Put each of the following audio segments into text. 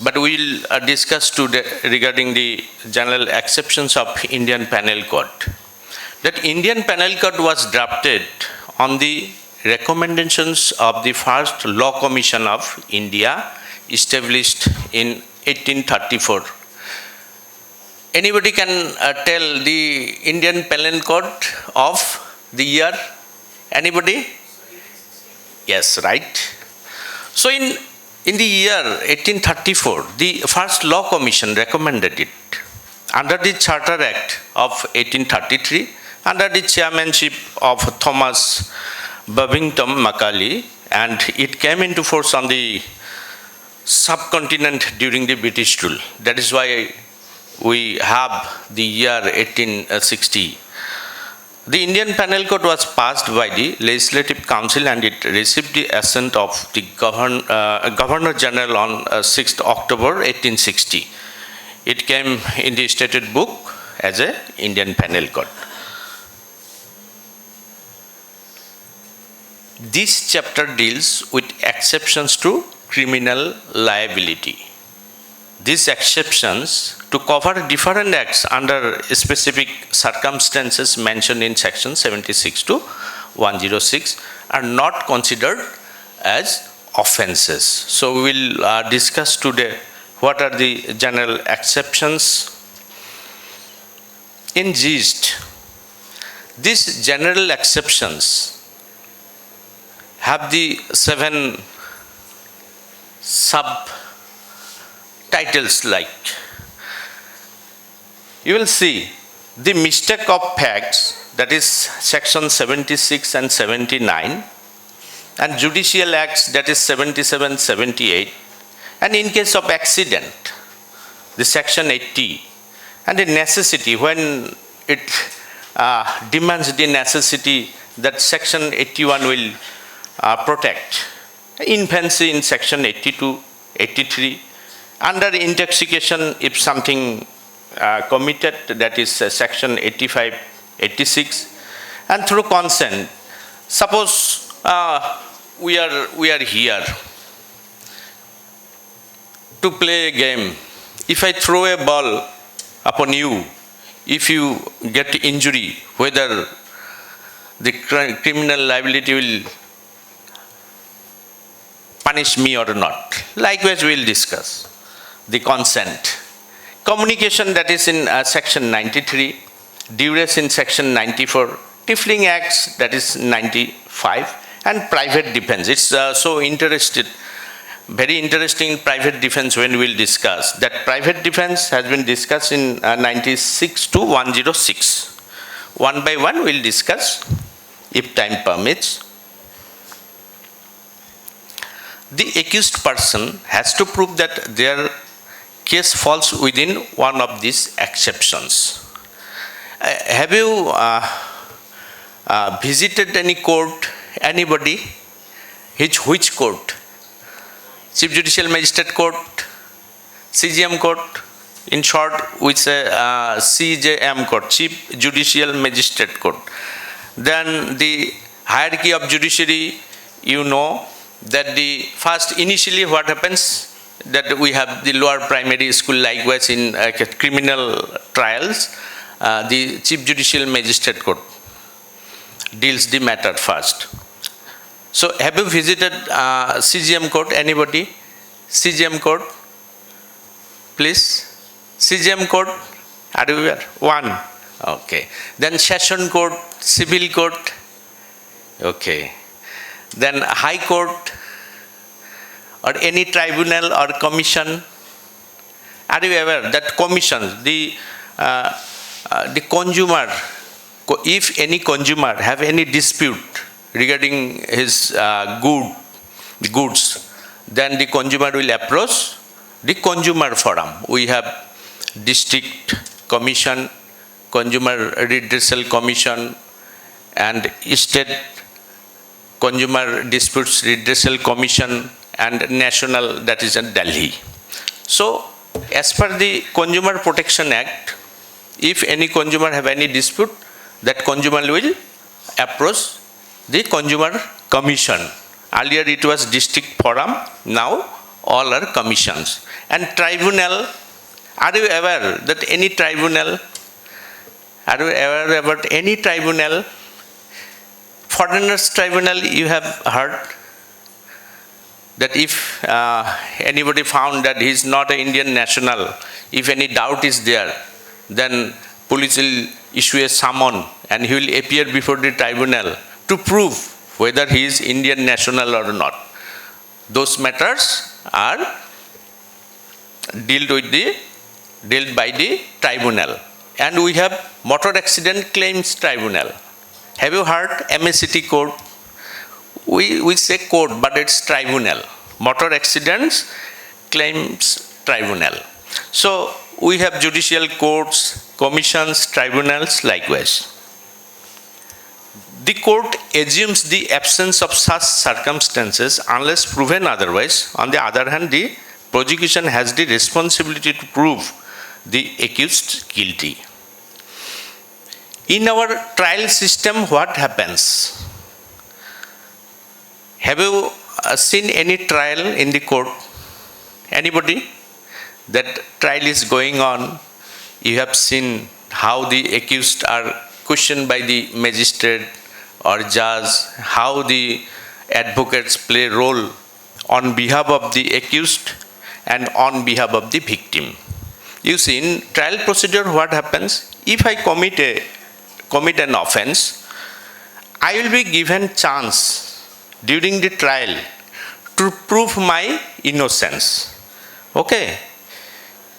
but we will discuss today regarding the general exceptions of Indian Penal Code. That Indian Penal Code was drafted on the recommendations of the first Law Commission of India, established in 1834. Anybody can tell the Indian Penal Code of the year? Anybody? Yes, right. So in the year 1834, the first Law Commission recommended it under the Charter Act of 1833, under the chairmanship of Thomas Babington Macaulay, and it came into force on the subcontinent during the British rule. That is why we have the year 1860. The Indian Penal Code was passed by the Legislative Council and it received the assent of the Governor General on 6th October 1860. It came in the stated book as a Indian Penal Code. This chapter deals with exceptions to criminal liability. These exceptions to cover different acts under specific circumstances mentioned in section 76 to 106 are not considered as offenses. So we will discuss today what are the general exceptions. In gist, these general exceptions have the 7 subtitles like. You will see the mistake of facts, that is section 76 and 79, and judicial acts, that is 77, 78, and in case of accident, the section 80, and the necessity, when it demands the necessity, that section 81 will protect. Infancy in section 82, 83, under intoxication if something committed, that is section 85, 86, and through consent. Suppose we are here to play a game. If I throw a ball upon you, if you get injury, whether the criminal liability will punish me or not. Likewise, we will discuss the consent. Communication, that is in section 93, duress in section 94, tiffling acts, that is 95, and private defense. It's so interested, very interesting private defense when we will discuss. That private defense has been discussed in 96 to 106. One by one we will discuss if time permits. The accused person has to prove that their case falls within one of these exceptions. Have you visited any court? Anybody? Which court? Chief Judicial Magistrate Court? CJM Court? In short, we say CJM Court, Chief Judicial Magistrate Court. Then the hierarchy of judiciary, you know, that the first initially what happens, that we have the lower primary school, likewise in criminal trials, the Chief Judicial Magistrate Court deals the matter first. So have you visited CGM Court? Anybody? CGM Court? Please. CGM Court? Are you aware? One. Okay. Then Session Court, Civil Court. Okay. Then High Court or any tribunal or commission. Are you aware that commission, the consumer, if any consumer have any dispute regarding his goods, then the consumer will approach the consumer forum. We have district commission, consumer redressal commission, and state consumer disputes redressal commission, and national, that is in Delhi. So as per the Consumer Protection Act, if any consumer have any dispute, that consumer will approach the consumer commission. Earlier it was district forum, now all are commissions. And tribunal, are you aware that any tribunal, are you aware about any tribunal? Foreigners tribunal, you have heard that if anybody found that he is not an Indian national, if any doubt is there, then police will issue a summon and he will appear before the tribunal to prove whether he is Indian national or not. Those matters are dealt by the tribunal. And we have motor accident claims tribunal. Have you heard MACT court? We say court, but it's tribunal. Motor accidents claims tribunal. So we have judicial courts, commissions, tribunals likewise. The court assumes the absence of such circumstances unless proven otherwise. On the other hand, the prosecution has the responsibility to prove the accused guilty. In our trial system, what happens? Have you seen any trial in the court? Anybody? That trial is going on. You have seen how the accused are questioned by the magistrate or judge, how the advocates play a role on behalf of the accused and on behalf of the victim. You see, in trial procedure, what happens? If I commit an offense, I will be given chance during the trial to prove my innocence. Okay?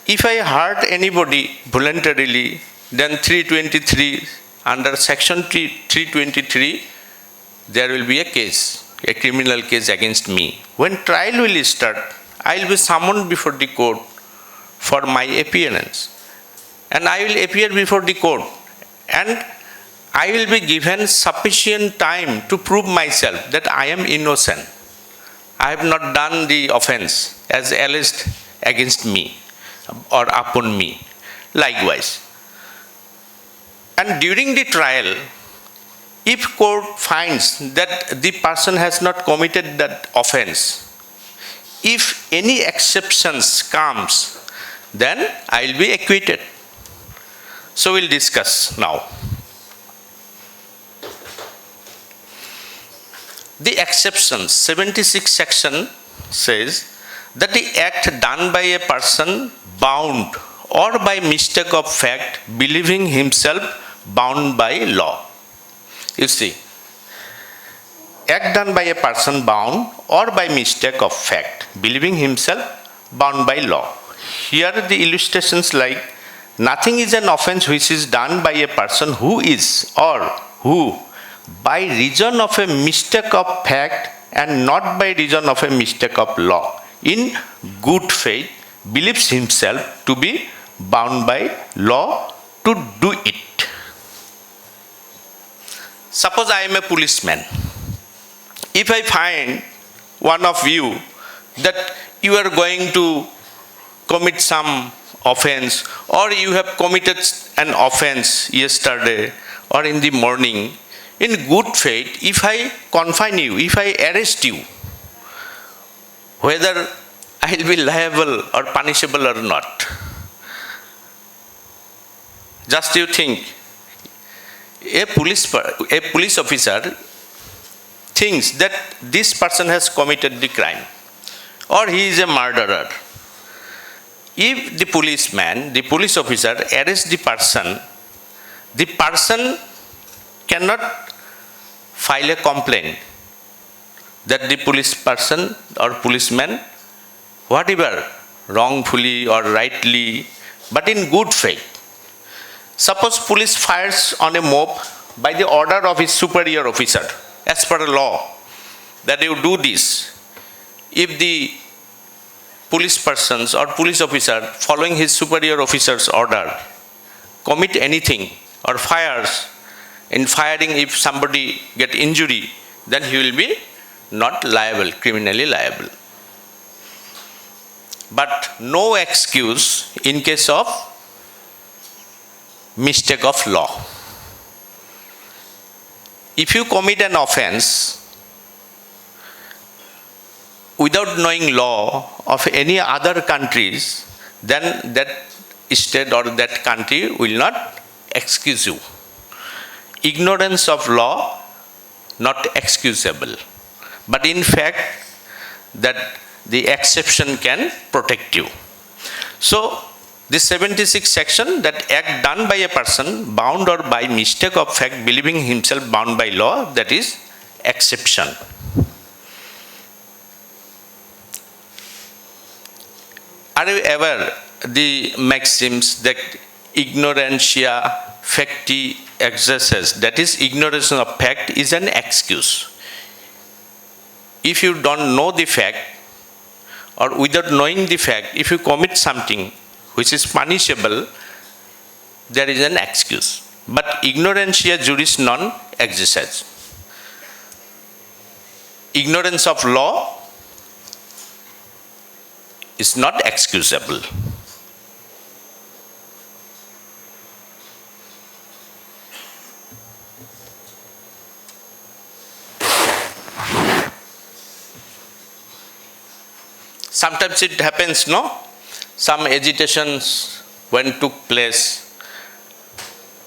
If I hurt anybody voluntarily, then 323, under section 323, there will be a case, a criminal case against me. When trial will start, I will be summoned before the court for my appearance. And I will appear before the court. And I will be given sufficient time to prove myself that I am innocent. I have not done the offense as alleged against me or upon me. Likewise. And during the trial, if court finds that the person has not committed that offense, if any exceptions comes, then I will be acquitted. So we'll discuss now. The exceptions, 76 section says that the act done by a person bound or by mistake of fact, believing himself bound by law. You see, act done by a person bound or by mistake of fact, believing himself bound by law. Here are the illustrations like, nothing is an offense which is done by a person who is or who, by reason of a mistake of fact and not by reason of a mistake of law, in good faith, believes himself to be bound by law to do it. Suppose I am a policeman. If I find one of you that you are going to commit some offense, or you have committed an offense yesterday or in the morning, in good faith, if I confine you, if I arrest you, whether I will be liable or punishable or not. Just you think, a police officer thinks that this person has committed the crime or he is a murderer. If the police officer arrests the person cannot file a complaint that the police person or policeman, whatever, wrongfully or rightly, but in good faith. Suppose police fires on a mob by the order of his superior officer, as per law, that you do this. If the police persons or police officer, following his superior officer's order, commit anything or fires, in firing if somebody get injury, then he will be not liable, criminally liable. But no excuse in case of mistake of law. If you commit an offense without knowing law of any other countries, then that state or that country will not excuse you. Ignorance of law not excusable, but in fact that the exception can protect you. So this 76 section, that act done by a person bound or by mistake of fact believing himself bound by law, that is exception. Are you aware the maxims that ignorantia facti exercise, that is ignorance of fact, is an excuse. If you don't know the fact, or without knowing the fact, if you commit something which is punishable, there is an excuse. But ignorantia juris non exercise. Ignorance of law is not excusable. Sometimes it happens, no? Some agitations when took place,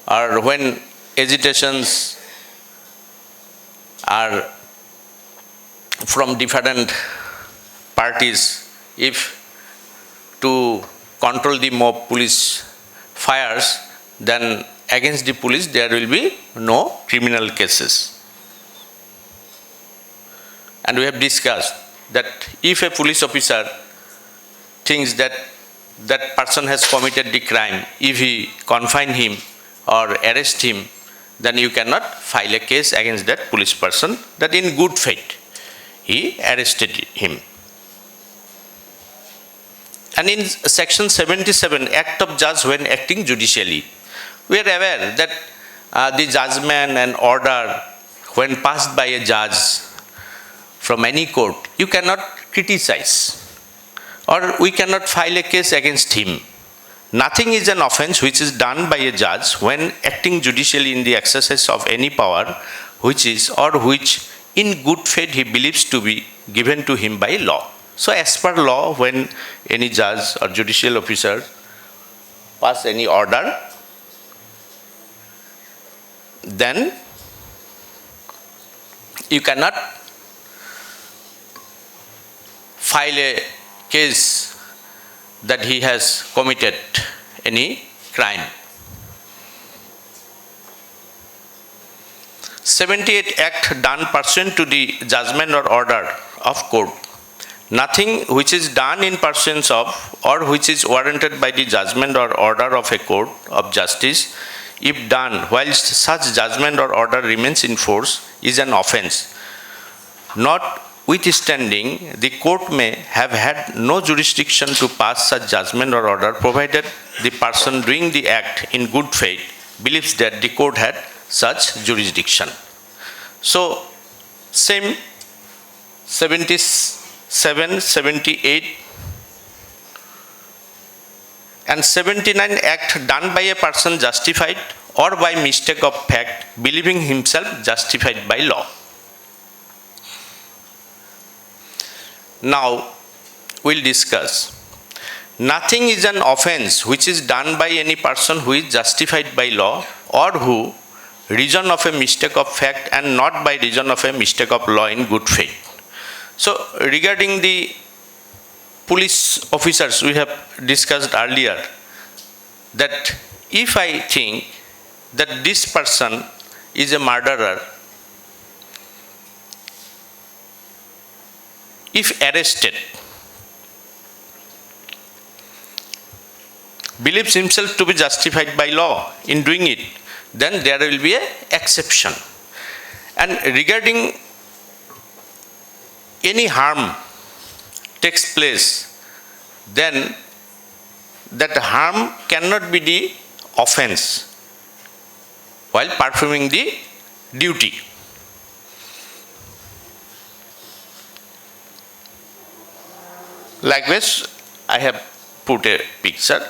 or when agitations are from different parties, if to control the mob police fires, then against the police there will be no criminal cases. And we have discussed that if a police officer thinks that that person has committed the crime, if he confine him or arrest him, then you cannot file a case against that police person that in good faith he arrested him. And in section 77, act of judge when acting judicially, we are aware that the judgment and order when passed by a judge from any court, you cannot criticize, or we cannot file a case against him. Nothing is an offense which is done by a judge when acting judicially in the exercise of any power which is or which in good faith he believes to be given to him by law. So as per law, when any judge or judicial officer pass any order, then you cannot file a case that he has committed any crime. 78 act done pursuant to the judgment or order of court. Nothing which is done in pursuance of or which is warranted by the judgment or order of a court of justice, if done whilst such judgment or order remains in force, is an offense. Notwithstanding, the court may have had no jurisdiction to pass such judgment or order, provided the person doing the act in good faith believes that the court had such jurisdiction. So, same 77, 78 and 79 act done by a person justified or by mistake of fact, believing himself justified by law. Now, we'll discuss. Nothing is an offense which is done by any person who is justified by law or who reason of a mistake of fact and not by reason of a mistake of law in good faith. So, regarding the police officers, we have discussed earlier that if I think that this person is a murderer, if arrested, believes himself to be justified by law in doing it, then there will be an exception. And regarding any harm takes place, then that harm cannot be the offense while performing the duty. Like this, I have put a picture.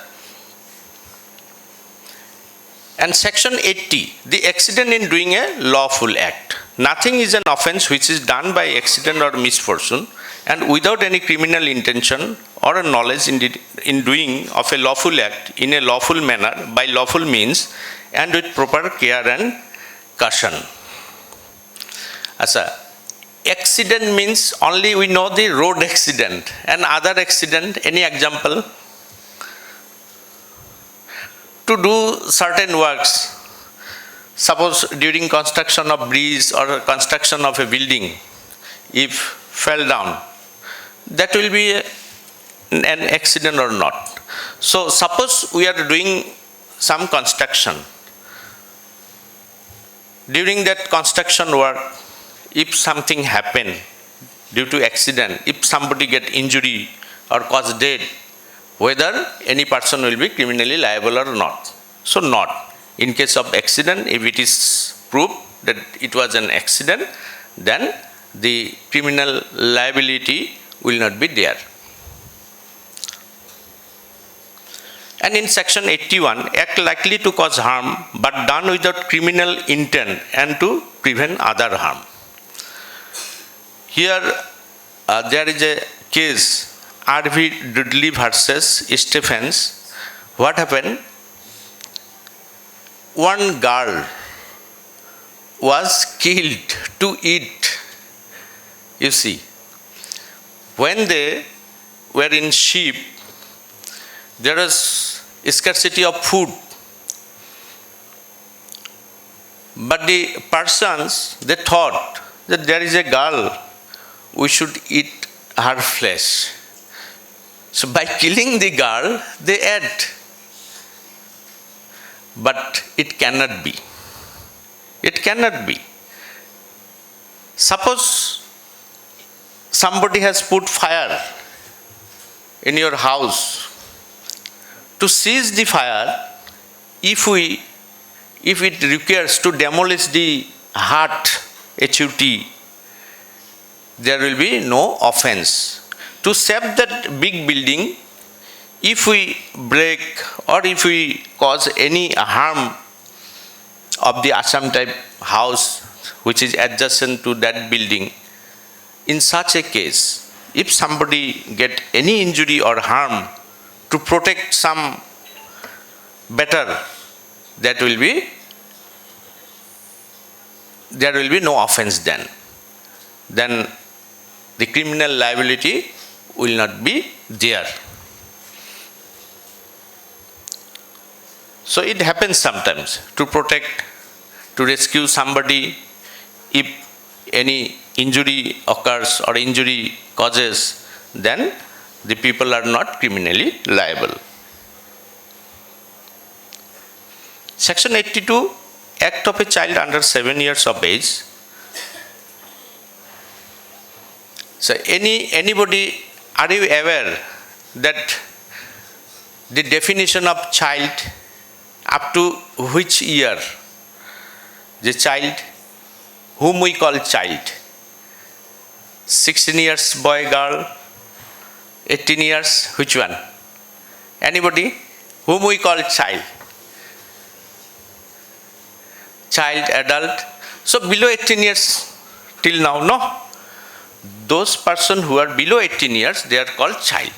And section 80, the accident in doing a lawful act. Nothing is an offense which is done by accident or misfortune, and without any criminal intention or a knowledge in doing of a lawful act in a lawful manner by lawful means and with proper care and caution. Asa, accident means only we know the road accident and other accident. Any example? To do certain works, suppose during construction of bridge or construction of a building, if fell down, that will be an accident or not. So suppose we are doing some construction. During that construction work, if something happen due to accident, if somebody get injury or cause death, whether any person will be criminally liable or not. So not. In case of accident, if it is proved that it was an accident, then the criminal liability will not be there. And in section 81, act likely to cause harm but done without criminal intent and to prevent other harm. Here there is a case, R.V. Dudley versus Stephens. What happened? One girl was killed to eat. You see, when they were in ship, there was scarcity of food. But the persons, they thought that there is a girl, we should eat her flesh. So by killing the girl, they ate. But it cannot be. It cannot be. Suppose somebody has put fire in your house. To seize the fire, if it requires to demolish the hut, HUT, there will be no offense. To save that big building, if we break or if we cause any harm of the Assam type house which is adjacent to that building, in such a case, if somebody get any injury or harm, to protect some better, there will be no offense then. Then the criminal liability will not be there. So it happens sometimes to protect, to rescue somebody. If any injury occurs or injury causes, then the people are not criminally liable. Section 82, act of a child under 7 years of age. So anybody, are you aware that the definition of child up to which year? The child whom we call child. 16 years boy, girl, 18 years, which one? Anybody? Whom we call child? Child, adult. So below 18 years till now, no? Those persons who are below 18 years, they are called child.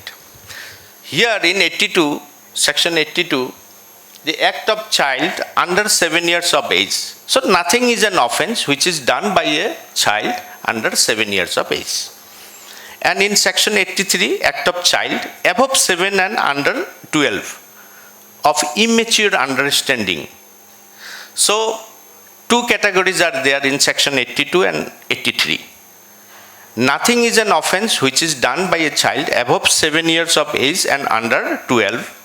Here in 82, section 82, the act of child under 7 years of age. So nothing is an offense which is done by a child under 7 years of age. And in section 83, act of child above 7 and under 12 of immature understanding. So two categories are there in section 82 and 83. Nothing is an offense which is done by a child above 7 years of age and under 12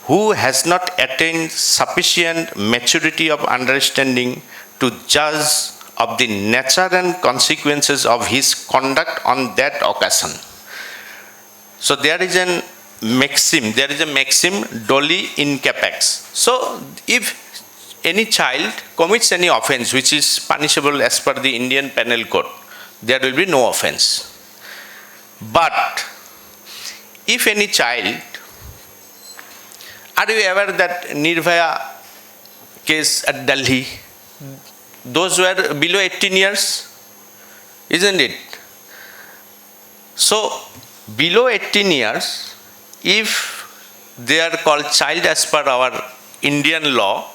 who has not attained sufficient maturity of understanding to judge of the nature and consequences of his conduct on that occasion. So there is a maxim doli in capex. So if any child commits any offense which is punishable as per the Indian Penal Code, there will be no offense. But if any child, are you aware that Nirbhaya case at Delhi, those were below 18 years, isn't it? So below 18 years, if they are called child as per our Indian law,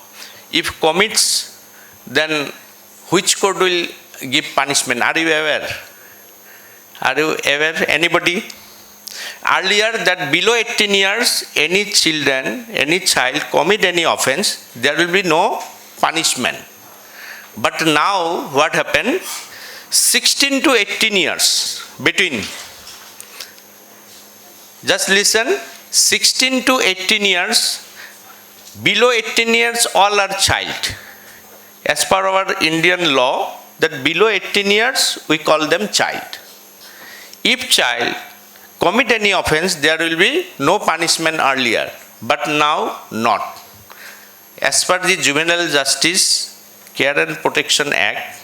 if commits, then which court will give punishment? Are you aware? Are you aware? Anybody? Earlier that below 18 years, any children, any child commit any offense, there will be no punishment. But now what happened? 16 to 18 years between. Just listen, 16 to 18 years, below 18 years all are child. As per our Indian law, that below 18 years we call them child. If child commit any offense, there will be no punishment earlier, but now not. As per the Juvenile Justice Care and Protection Act,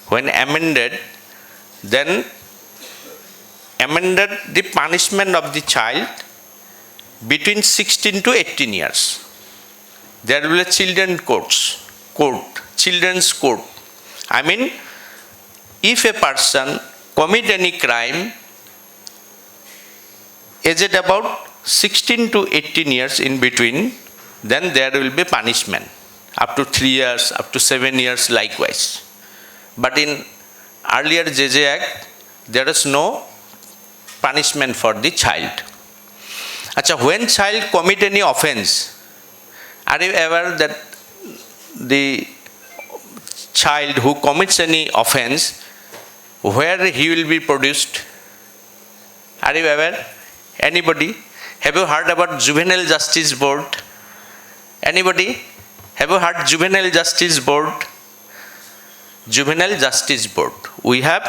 when amended, then amended the punishment of the child between 16 to 18 years. There will be a children's court. I mean, if a person commit any crime aged about 16 to 18 years in between, then there will be punishment up to 3 years, up to 7 years likewise. But in earlier JJ Act, there is no punishment for the child. Achha, when child commit any offense, are you aware that the child who commits any offense, where he will be produced? Are you aware? Anybody? Have you heard about Juvenile Justice Board? Anybody? Have you heard Juvenile Justice Board? Juvenile Justice Board. We have,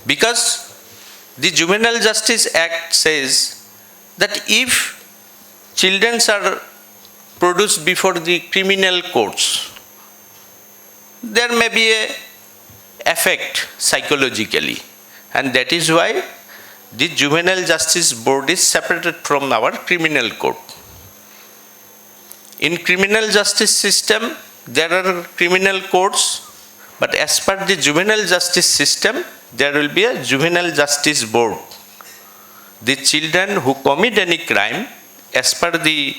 because the Juvenile Justice Act says that if children are produced before the criminal courts, there may be a effect psychologically, and that is why the Juvenile Justice Board is separated from our criminal court. In criminal justice system, there are criminal courts, but as per the juvenile justice system, there will be a Juvenile Justice Board. The children who commit any crime, as per the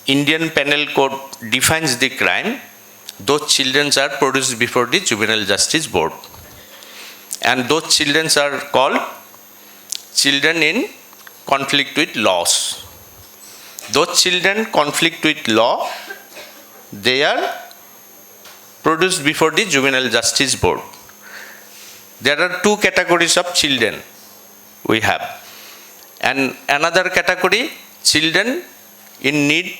Indian Penal Code defines the crime, those children are produced before the Juvenile Justice Board. And those children are called children in conflict with laws. Those children conflict with law, they are produced before the Juvenile Justice Board. There are two categories of children we have. And another category, children in need,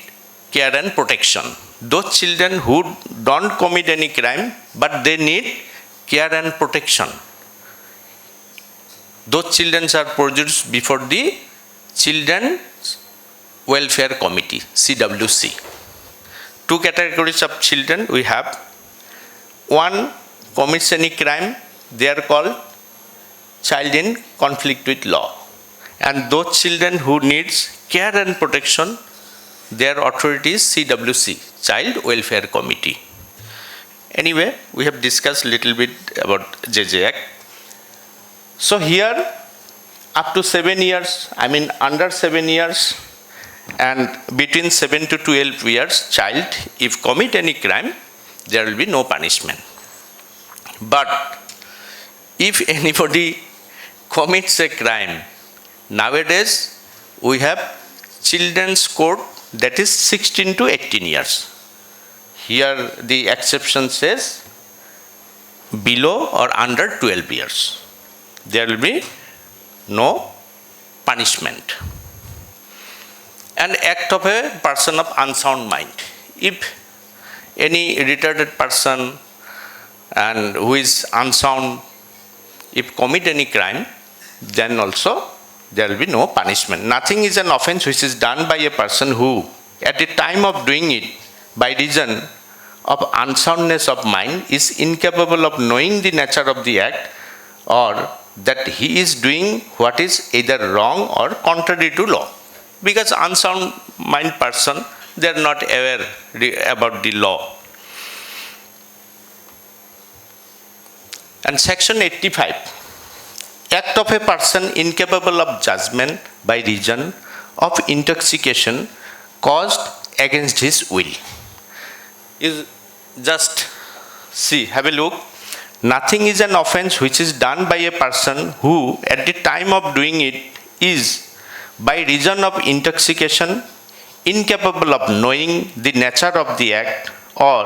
care and protection. Those children who don't commit any crime, but they need care and protection. Those children are produced before the Children Welfare Committee, CWC. Two categories of children we have. One commits any crime, they are called child in conflict with law. And those children who needs care and protection, their authority is CWC, Child Welfare Committee. Anyway, we have discussed a little bit about JJ Act. So here, up to 7 years, I mean under 7 years, and between 7 to 12 years, child, if commit any crime, there will be no punishment. But if anybody commits a crime, nowadays we have children's court, that is 16 to 18 years. Here the exception says below or under 12 years. There will be no punishment. An act of a person of unsound mind. If any retarded person and who is unsound, if commit any crime, then also there will be no punishment. Nothing is an offense which is done by a person who, at the time of doing it, by reason of unsoundness of mind, is incapable of knowing the nature of the act, or that he is doing what is either wrong or contrary to law. Because unsound mind person, they are not aware about the law. And section 85, act of a person incapable of judgment by reason of intoxication caused against his will. You just see, have a look. Nothing is an offense which is done by a person who, at the time of doing it, is, by reason of intoxication, incapable of knowing the nature of the act, or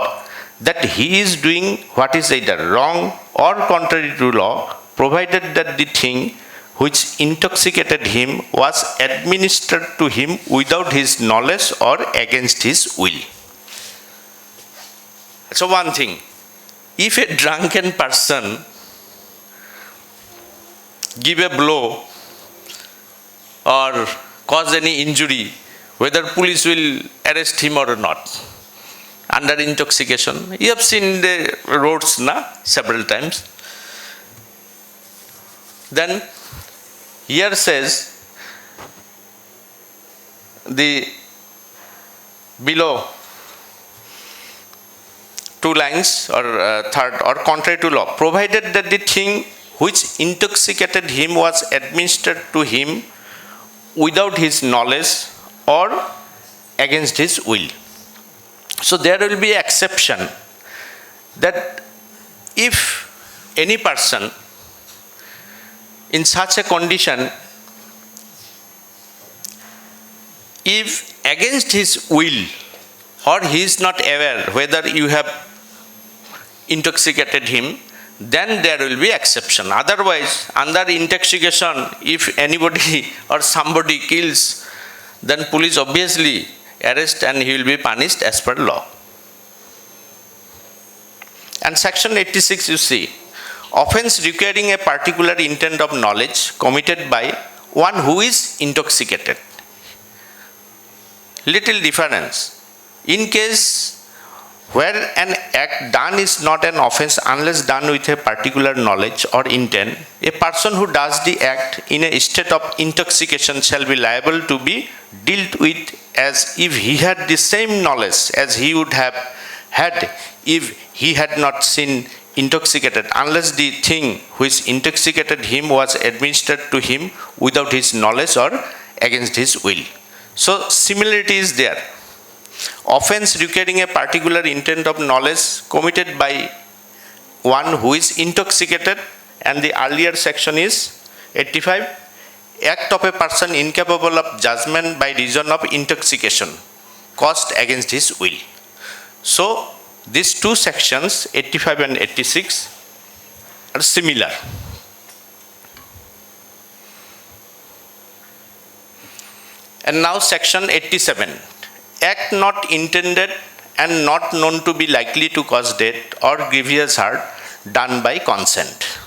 that he is doing what is either wrong or contrary to law, provided that the thing which intoxicated him was administered to him without his knowledge or against his will. So one thing, if a drunken person give a blow or cause any injury, whether police will arrest him or not, under intoxication. You have seen the roads several times. Then here says the below two lines or third, or contrary to law, provided that the thing which intoxicated him was administered to him without his knowledge or against his will. So there will be an exception that if any person in such a condition, if against his will, or he is not aware whether you have intoxicated him, then there will be exception. Otherwise, under intoxication, if anybody or somebody kills, then police obviously arrest and he will be punished as per law. And section 86 you see, offense requiring a particular intent of knowledge committed by one who is intoxicated. Little difference. In case where an act done is not an offense unless done with a particular knowledge or intent, a person who does the act in a state of intoxication shall be liable to be dealt with as if he had the same knowledge as he would have had if he had not been intoxicated, unless the thing which intoxicated him was administered to him without his knowledge or against his will. So similarity is there. Offense requiring a particular intent of knowledge committed by one who is intoxicated, and the earlier section is 85, act of a person incapable of judgment by reason of intoxication caused against his will. So these two sections, 85 and 86, are similar. And now section 87. Act not intended and not known to be likely to cause death or grievous hurt done by consent.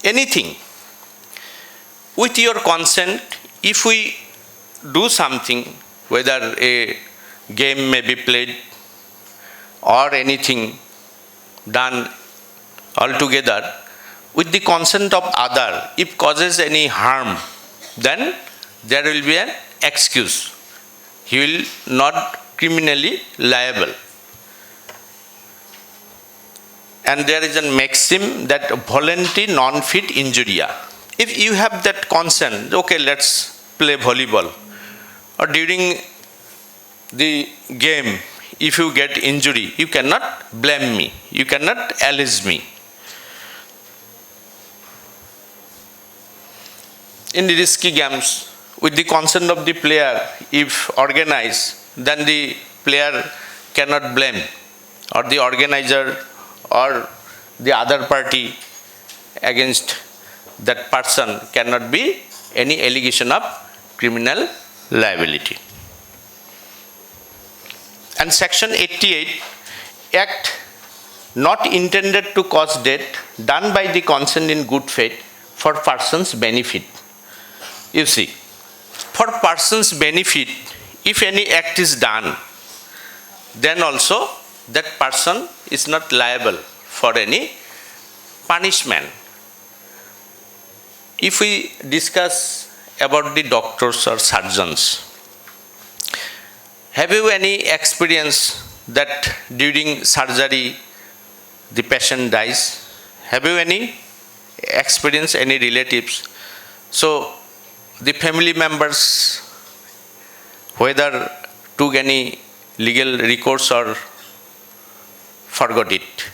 Anything with your consent, if we do something, whether a game may be played or anything done altogether with the consent of other, if causes any harm, then there will be an excuse. He will not criminally liable. And there is a maxim that volenti non fit injuria. If you have that consent, okay, let's play volleyball, or during the game, if you get injury, you cannot blame me, you cannot allege me. In the risky games, with the consent of the player, if organized, then the player cannot blame, or the organizer or the other party against that person cannot be any allegation of criminal liability. And section 88, act not intended to cause death done by the consent in good faith for person's benefit. You see, for person's benefit, if any act is done, then also that person is not liable for any punishment. If we discuss about the doctors or surgeons, have you any experience that during surgery the patient dies? Have you any? experience, any relatives. So the family members, whether took any legal recourse or forgot it.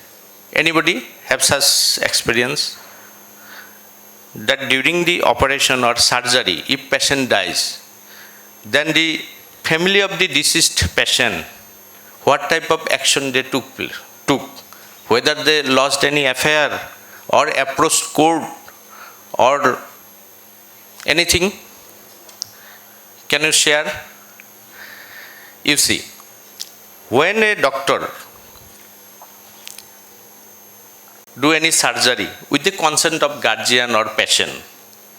Anybody have such experience? That during the operation or surgery, if patient dies, then the family of the deceased patient, what type of action they took, whether they lost any affair or approached court or anything. Can you share? You see, when a doctor do any surgery with the consent of guardian or patient,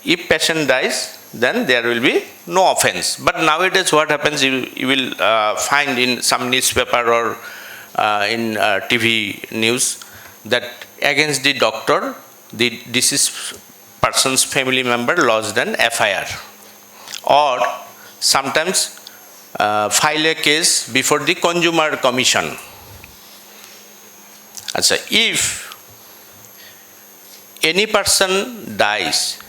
if patient dies, then there will be no offense. But nowadays what happens, you will find in some newspaper or in TV news that against the doctor, the deceased person's family member lodged an FIR, or sometimes file a case before the consumer commission. So if any person dies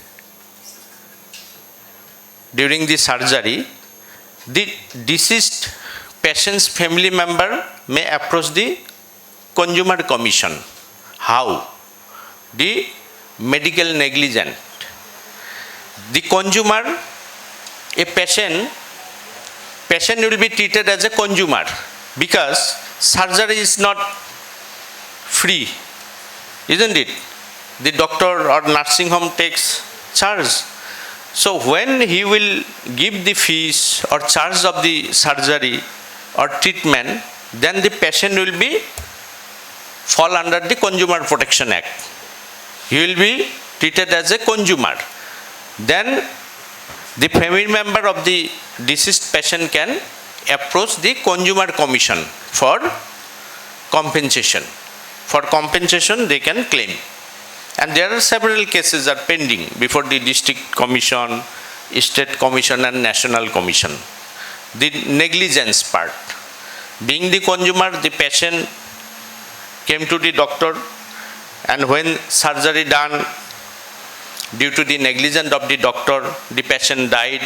during the surgery, the deceased patient's family member may approach the consumer commission. How? The medical negligence. The consumer, a patient will be treated as a consumer because surgery is not free, isn't it? The doctor or nursing home takes charge. So when he will give the fees or charge of the surgery or treatment, then the patient will be fall under the Consumer Protection Act. He will be treated as a consumer. Then the family member of the deceased patient can approach the consumer commission for compensation. For compensation they can claim. And there are several cases are pending before the district commission, state commission and national commission. The negligence part. Being the consumer, the patient came to the doctor, and when surgery done, due to the negligence of the doctor, the patient died,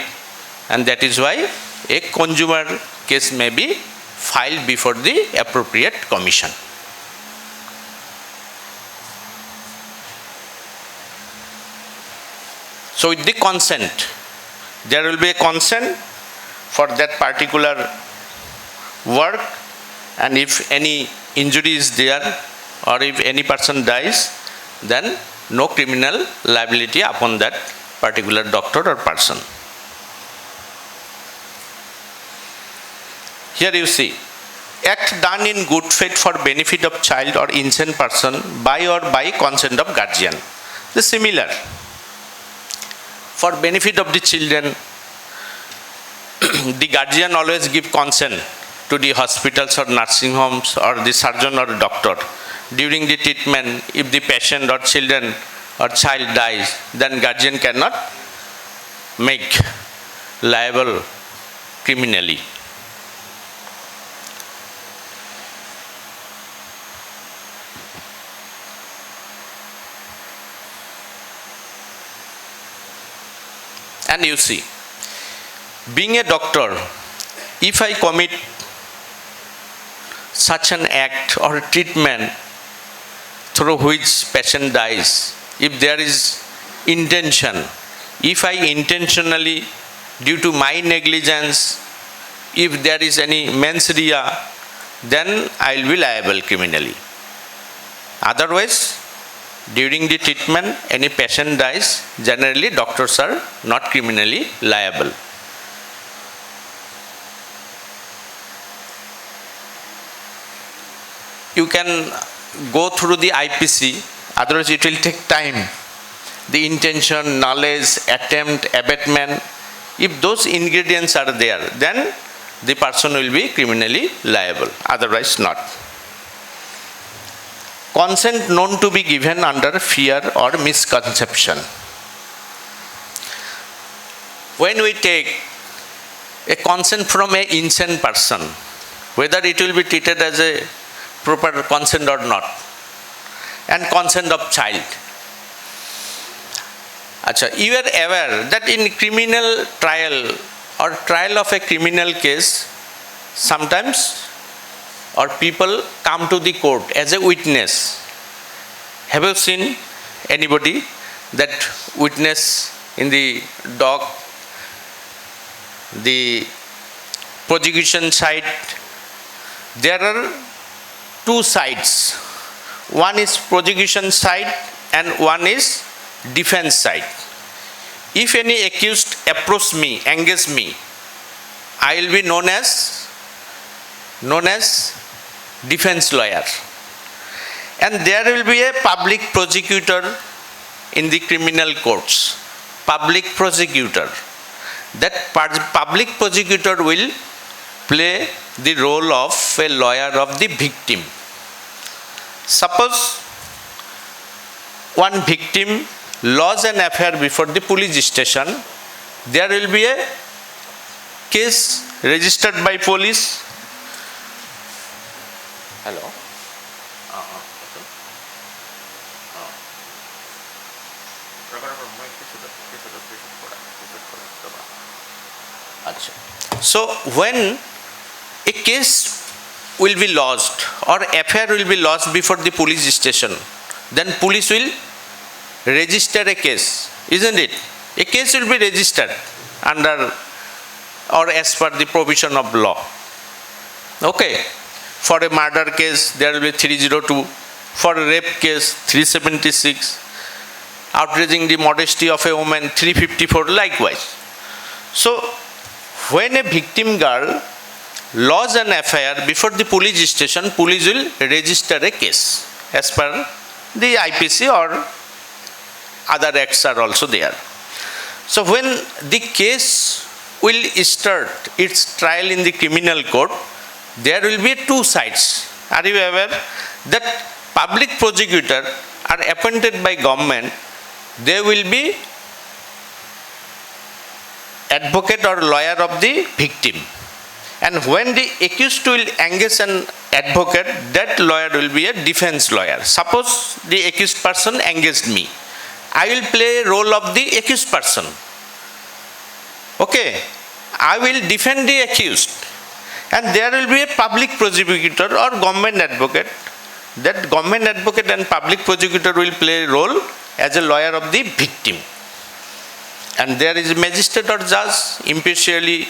and that is why a consumer case may be filed before the appropriate commission. So with the consent, there will be a consent for that particular work, and if any injury is there or if any person dies, then no criminal liability upon that particular doctor or person. Here you see, act done in good faith for benefit of child or insane person by or by consent of guardian. The similar. For benefit of the children, the guardian always give consent to the hospitals or nursing homes or the surgeon or doctor. During the treatment, if the patient or children or child dies, then guardian cannot make liable criminally. And you see, being a doctor, if I commit such an act or treatment through which patient dies, if there is intention, if I intentionally, due to my negligence, if there is any mens rea, then I will be liable criminally. Otherwise, during the treatment, any patient dies, generally doctors are not criminally liable. You can go through the IPC, otherwise it will take time. The intention, knowledge, attempt, abatement, if those ingredients are there, then the person will be criminally liable, otherwise not. Consent known to be given under fear or misconception. When we take a consent from an insane person, whether it will be treated as a proper consent or not, and consent of child. Acha, you are aware that in criminal trial or trial of a criminal case, sometimes or people come to the court as a witness. Have you seen anybody that witness in the dock, the prosecution side? There are two sides. One is prosecution side and one is defense side. If any accused approach me, engage me, I will be known as defense lawyer. And there will be a public prosecutor in the criminal courts. Public prosecutor. That public prosecutor will play the role of a lawyer of the victim. Suppose one victim lodges an affair before the police station, there will be a case registered by police. Hello? So when a case will be lodged or affair will be lodged before the police station, then police will register a case, isn't it? A case will be registered under or as per the provision of law. Okay. For a murder case, there will be 302. For a rape case, 376. Outraging the modesty of a woman, 354, likewise. So, when a victim girl lodges an affair before the police station, police will register a case as per the IPC or other acts are also there. So when the case will start its trial in the criminal court, there will be two sides. Are you aware that public prosecutor are appointed by government? They will be advocate or lawyer of the victim. And when the accused will engage an advocate, that lawyer will be a defense lawyer. Suppose the accused person engaged me. I will play a role of the accused person. Okay. I will defend the accused. And there will be a public prosecutor or government advocate. That government advocate and public prosecutor will play a role as a lawyer of the victim. And there is a magistrate or judge. Impartially,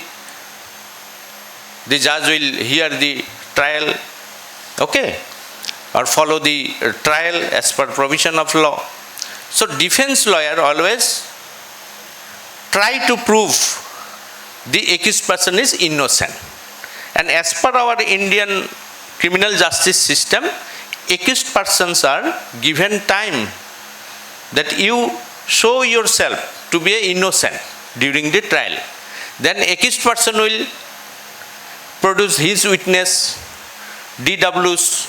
the judge will hear the trial, okay, or follow the trial as per provision of law. So defense lawyer always try to prove the accused person is innocent. And as per our Indian criminal justice system, accused persons are given time that you show yourself to be innocent during the trial. Then accused person will produce his witness, DWs,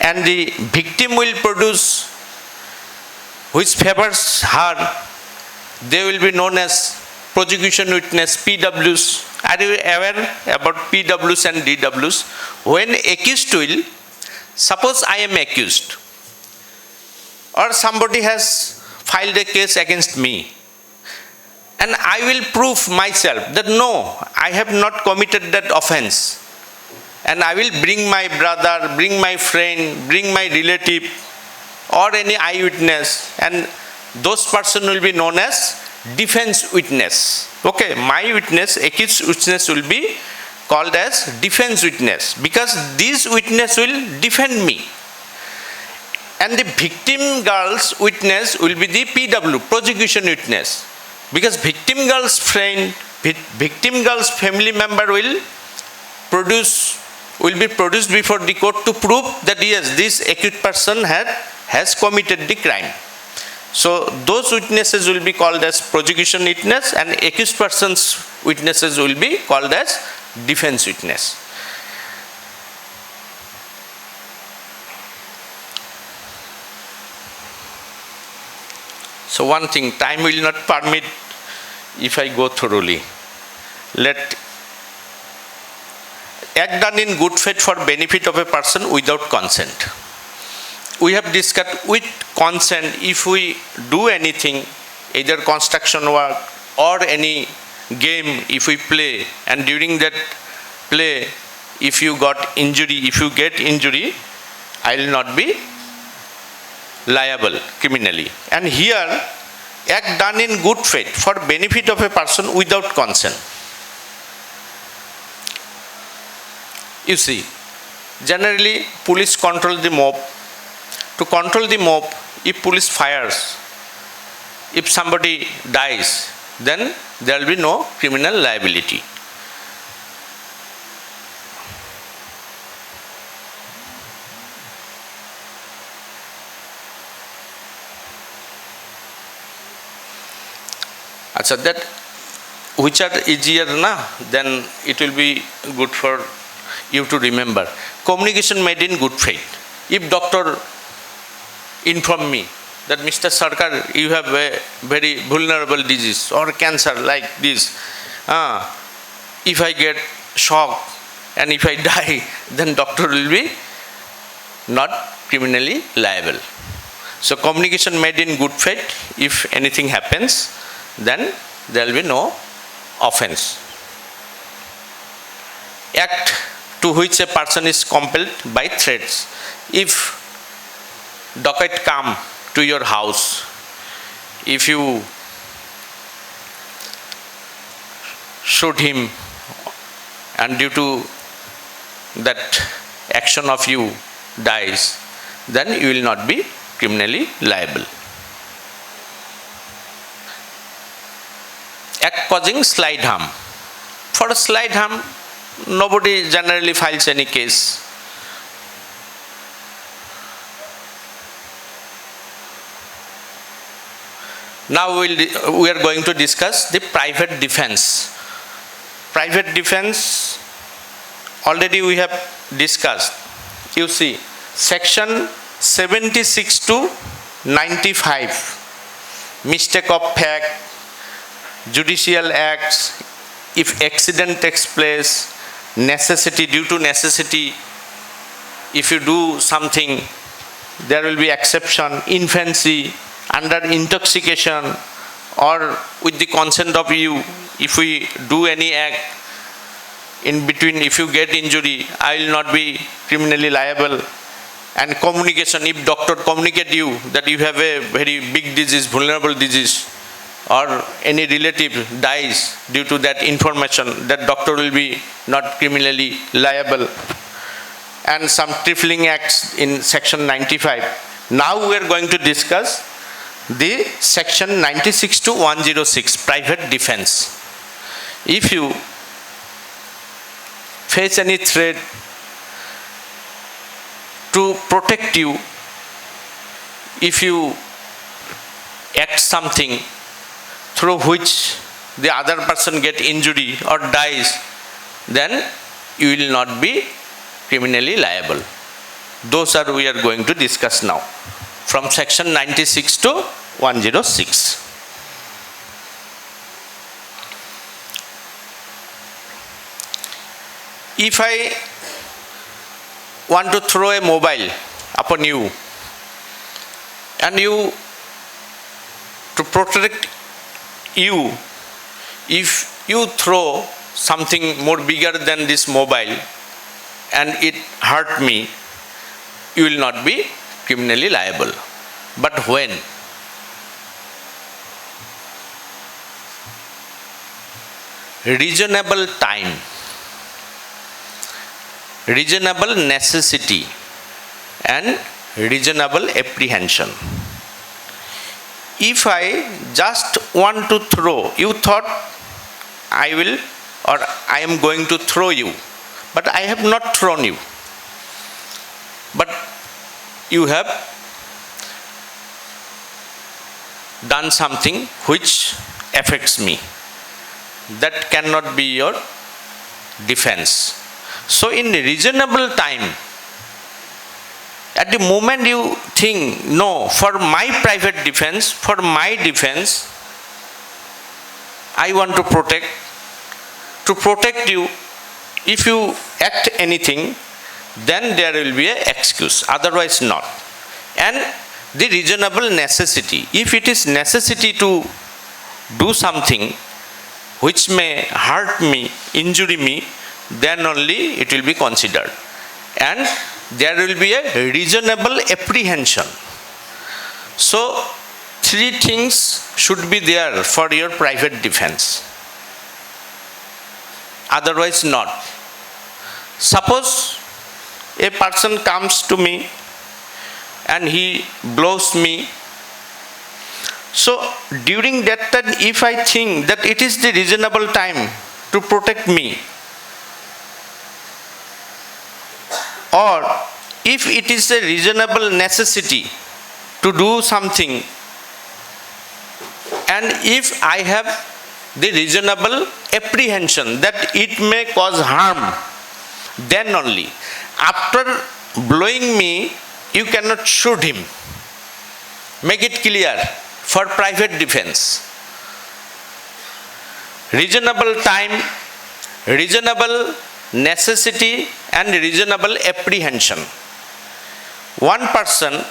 and the victim will produce which favors her. They will be known as prosecution witness, PWs. Are you aware about PWs and DWs? When accused will, suppose I am accused or somebody has filed a case against me, and I will prove myself that no, I have not committed that offense, and I will bring my brother, bring my friend, bring my relative or any eyewitness, and those person will be known as defense witness. Okay, my witness, accused witness will be called as defense witness because this witness will defend me. And the victim girl's witness will be the PW, prosecution witness. Because victim girl's friend, victim girl's family member will be produced before the court to prove that yes, this accused person has committed the crime. So those witnesses will be called as prosecution witness, and accused person's witnesses will be called as defense witness. So one thing, time will not permit if I go thoroughly. Let act done in good faith for benefit of a person without consent. we have discussed with consent, if we do anything, either construction work or any game if we play, and during that play, if you get injury, I will not be liable criminally. And here, act done in good faith for benefit of a person without consent. You see, generally police control the mob. To control the mob, if police fires, if somebody dies, then there will be no criminal liability. So that which are easier na, then it will be good for you to remember. Communication made in good faith. If doctor inform me that Mr. Sarkar, you have a very vulnerable disease or cancer like this, if I get shock and if I die, then doctor will be not criminally liable. So communication made in good faith, if anything happens, then there will be no offense. Act to which a person is compelled by threats. If dacoit come to your house, if you shoot him and due to that action of you dies, then you will not be criminally liable. Act causing slight harm. For slight harm, nobody generally files any case. Now we are going to discuss the private defense. Private defense, already we have discussed. You see, section 76 to 95, mistake of fact, judicial acts, if accident takes place, necessity, due to necessity, if you do something, there will be exception, infancy, under intoxication, or with the consent of you, if we do any act, in between, if you get injury, I will not be criminally liable. And communication, if doctor communicate you that you have a very big disease, vulnerable disease, or any relative dies due to that information, that doctor will be not criminally liable. And some trifling acts in section 95. Now we are going to discuss the section 96 to 106, private defense. If you face any threat to protect you, if you act something through which the other person get injury or dies, then you will not be criminally liable. Those are we are going to discuss now, from section 96 to 106. If I want to throw a mobile upon you, and you, to protect you, if you throw something more bigger than this mobile and it hurt me, you will not be criminally liable. But when? Reasonable time, reasonable necessity, and reasonable apprehension. If I just want to throw, you thought I will or I am going to throw you, but I have not thrown you. But you have done something which affects me. That cannot be your defense. So in reasonable time, at the moment you think, no, for my private defense, for my defense, I want to protect you, if you act anything, then there will be an excuse, otherwise not. and the reasonable necessity. If it is necessity to do something which may hurt me, injure me, then only it will be considered. And there will be a reasonable apprehension. So, three things should be there for your private defense. Otherwise not. Suppose a person comes to me and he blows me. So during that time, if I think that it is the reasonable time to protect me, or if it is a reasonable necessity to do something, and if I have the reasonable apprehension that it may cause harm, then only. After blowing me, you cannot shoot him. Make it clear for private defense. Reasonable time, reasonable necessity, and reasonable apprehension. One person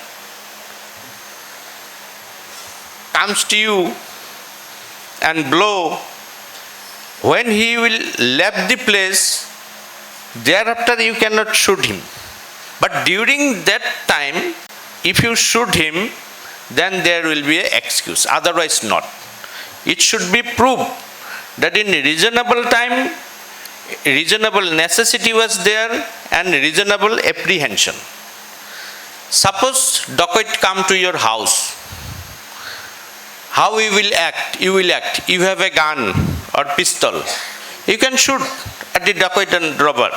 comes to you and blow. When he will leave the place, thereafter you cannot shoot him. But during that time, if you shoot him, then there will be an excuse. Otherwise not. It should be proved that in reasonable time, reasonable necessity was there and reasonable apprehension. Suppose dacoit come to your house. How you will act? You will act. You have a gun or pistol. You can shoot at the dacoit and robber.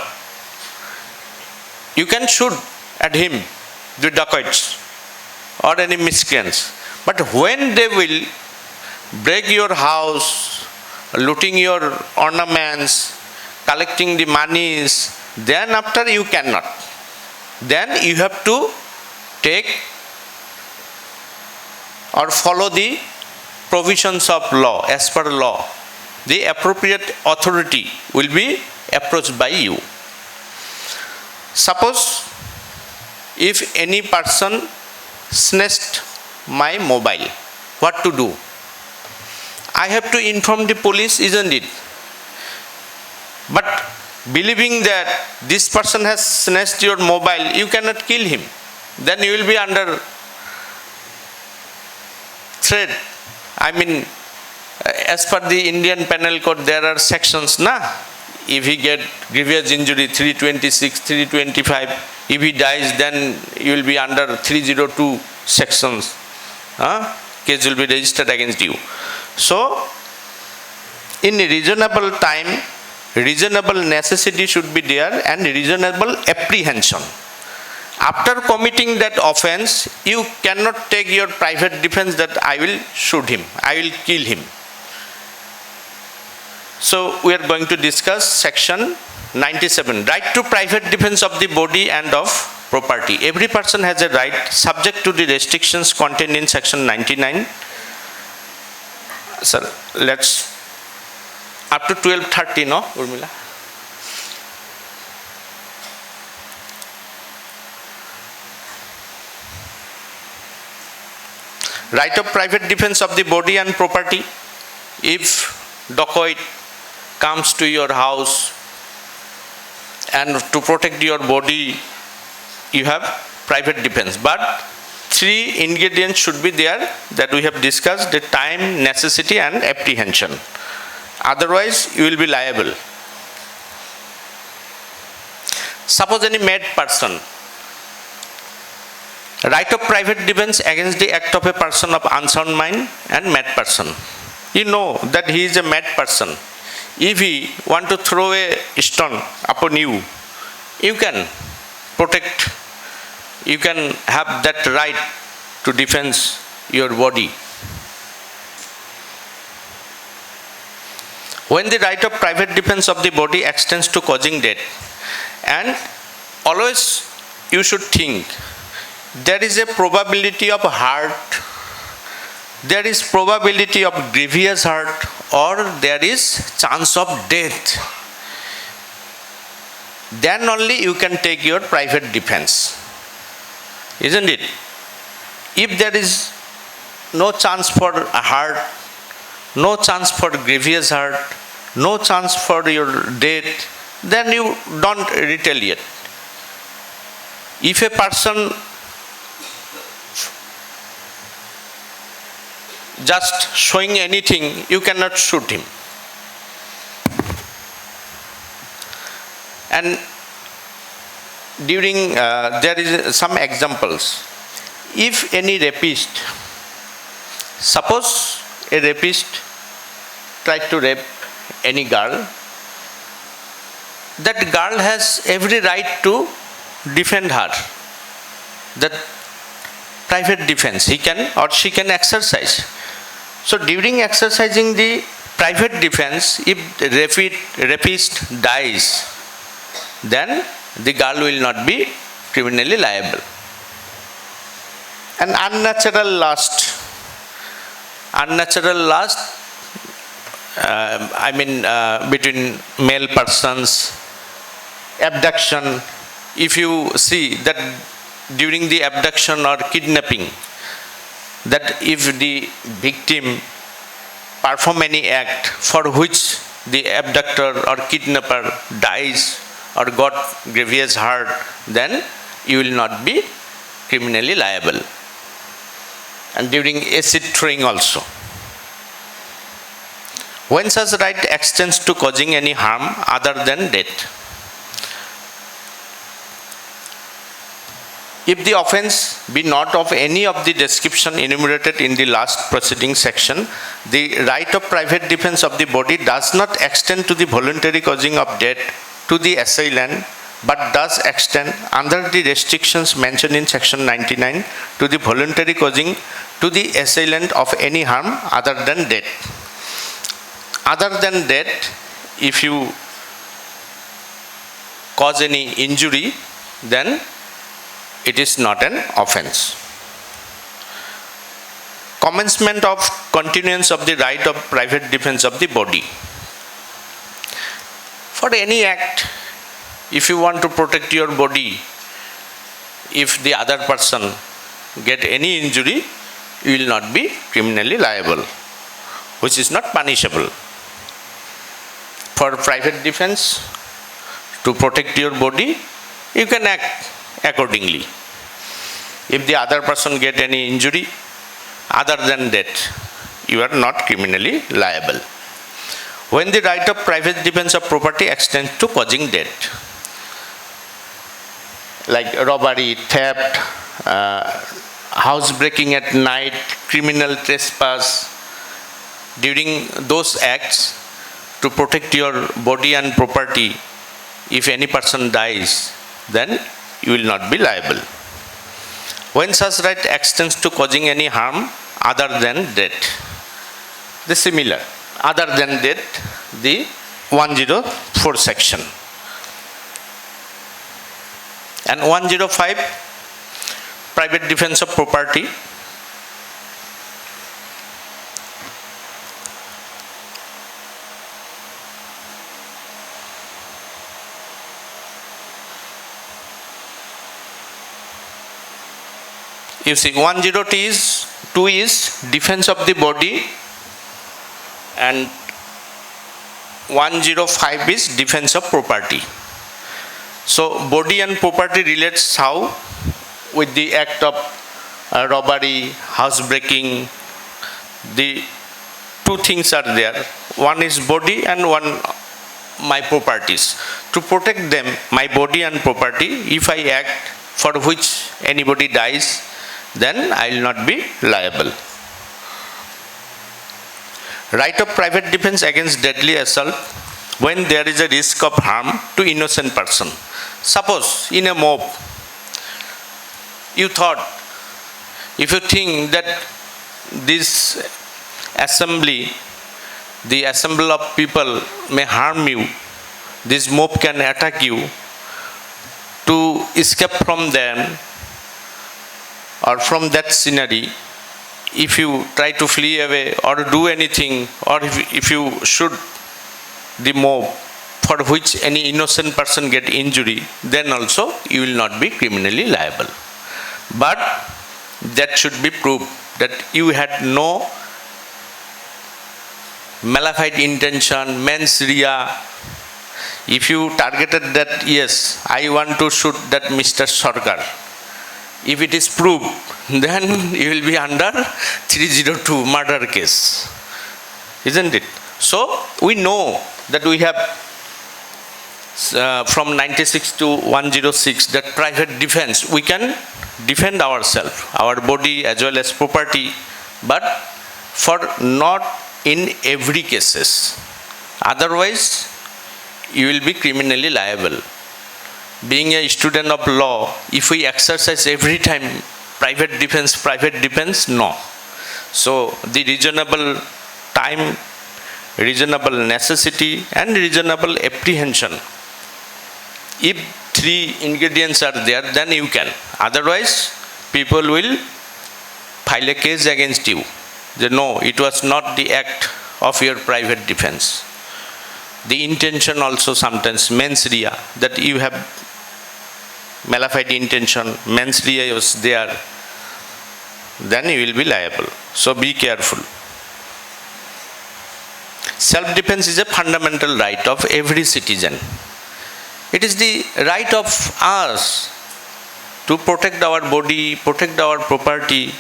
You can shoot at him, the dacoits, or any miscreants. But when they will break your house, looting your ornaments, collecting the monies, then after you cannot. Then you have to take or follow the provisions of law. As per law, the appropriate authority will be approached by you. Suppose if any person snatched my mobile, what to do? I have to inform the police, isn't it? But believing that this person has snatched your mobile, you cannot kill him. Then you will be under threat. I mean, as per the Indian Penal Code, there are sections, na? If he get grievous injury, 326, 325. If he dies, then you will be under 302 sections. Case will be registered against you. So, in reasonable time, reasonable necessity should be there and reasonable apprehension. After committing that offense, you cannot take your private defense that I will shoot him, I will kill him. So we are going to discuss section 97, right to private defense of the body and of property. Every person has a right subject to the restrictions contained in section 99. Sir, let's up to 12:30, no, Urmila? Right of private defense of the body and property. If dacoit comes to your house and to protect your body, you have private defense. But three ingredients should be there that we have discussed: the time, necessity, and apprehension. Otherwise, you will be liable. Suppose any mad person. Right of private defense against the act of a person of unsound mind and mad person. You know that he is a mad person. If he want to throw a stone upon you, you can protect, you can have that right to defend your body. When the right of private defense of the body extends to causing death, and always you should think, there is a probability of hurt, there is probability of grievous hurt, or there is chance of death. Then only you can take your private defense, isn't it? If there is no chance for hurt, no chance for grievous hurt, no chance for your death, then you don't retaliate. If a person just showing anything, you cannot shoot him. And during, there is some examples. If any rapist, suppose a rapist tried to rape any girl, that girl has every right to defend her. That private defense he can or she can exercise. So during exercising the private defense, if the rapist dies, then the girl will not be criminally liable. An unnatural lust, between male persons, abduction. If you see that during the abduction or kidnapping, that if the victim perform any act for which the abductor or kidnapper dies or got grievous hurt, then you will not be criminally liable. And during acid throwing also. When such right extends to causing any harm other than death. If the offence be not of any of the description enumerated in the last preceding section, the right of private defense of the body does not extend to the voluntary causing of death to the assailant, but does extend under the restrictions mentioned in section 99 to the voluntary causing to the assailant of any harm other than death. Other than death, if you cause any injury, then it is not an offence. Commencement of continuance of the right of private defense of the body. For any act, if you want to protect your body, if the other person get any injury, you will not be criminally liable, which is not punishable. For private defense, to protect your body, you can act accordingly. If the other person get any injury other than death, you are not criminally liable. When the right of private defense of property extends to causing death, like robbery, theft, housebreaking at night, criminal trespass, during those acts, to protect your body and property, if any person dies, then you will not be liable. When such right extends to causing any harm other than death, the similar, other than death, the 104 section. And 105, private defense of property. You see, 102 is defense of the body, and 105 is defense of property. So, body and property relates how? With the act of robbery, housebreaking. The two things are there. One is body and one my properties. To protect them, my body and property, if I act for which anybody dies, then I will not be liable. Right of private defense against deadly assault when there is a risk of harm to innocent person. Suppose in a mob, you thought, if you think that this assembly, the assembly of people may harm you, this mob can attack you, to escape from them or from that scenery, if you try to flee away or do anything, or if you shoot the mob for which any innocent person get injury, then also you will not be criminally liable. But that should be proved that you had no malified intention, mens rea. If you targeted that, yes, I want to shoot that Mr. Sarkar. If it is proved, then you will be under 302 murder case. Isn't it? So, we know that we have from 96 to 106 that private defense, we can defend ourselves, our body as well as property, but for not in every cases. Otherwise, you will be criminally liable. Being a student of law, if we exercise every time private defense, no. So, the reasonable time, reasonable necessity and reasonable apprehension, if three ingredients are there, then you can. Otherwise, people will file a case against you. They know it was not the act of your private defense. The intention also sometimes, mens rea, that you have malified intention, mens rea was there, then you will be liable. So be careful. Self-defense is a fundamental right of every citizen. It is the right of us to protect our body, protect our property.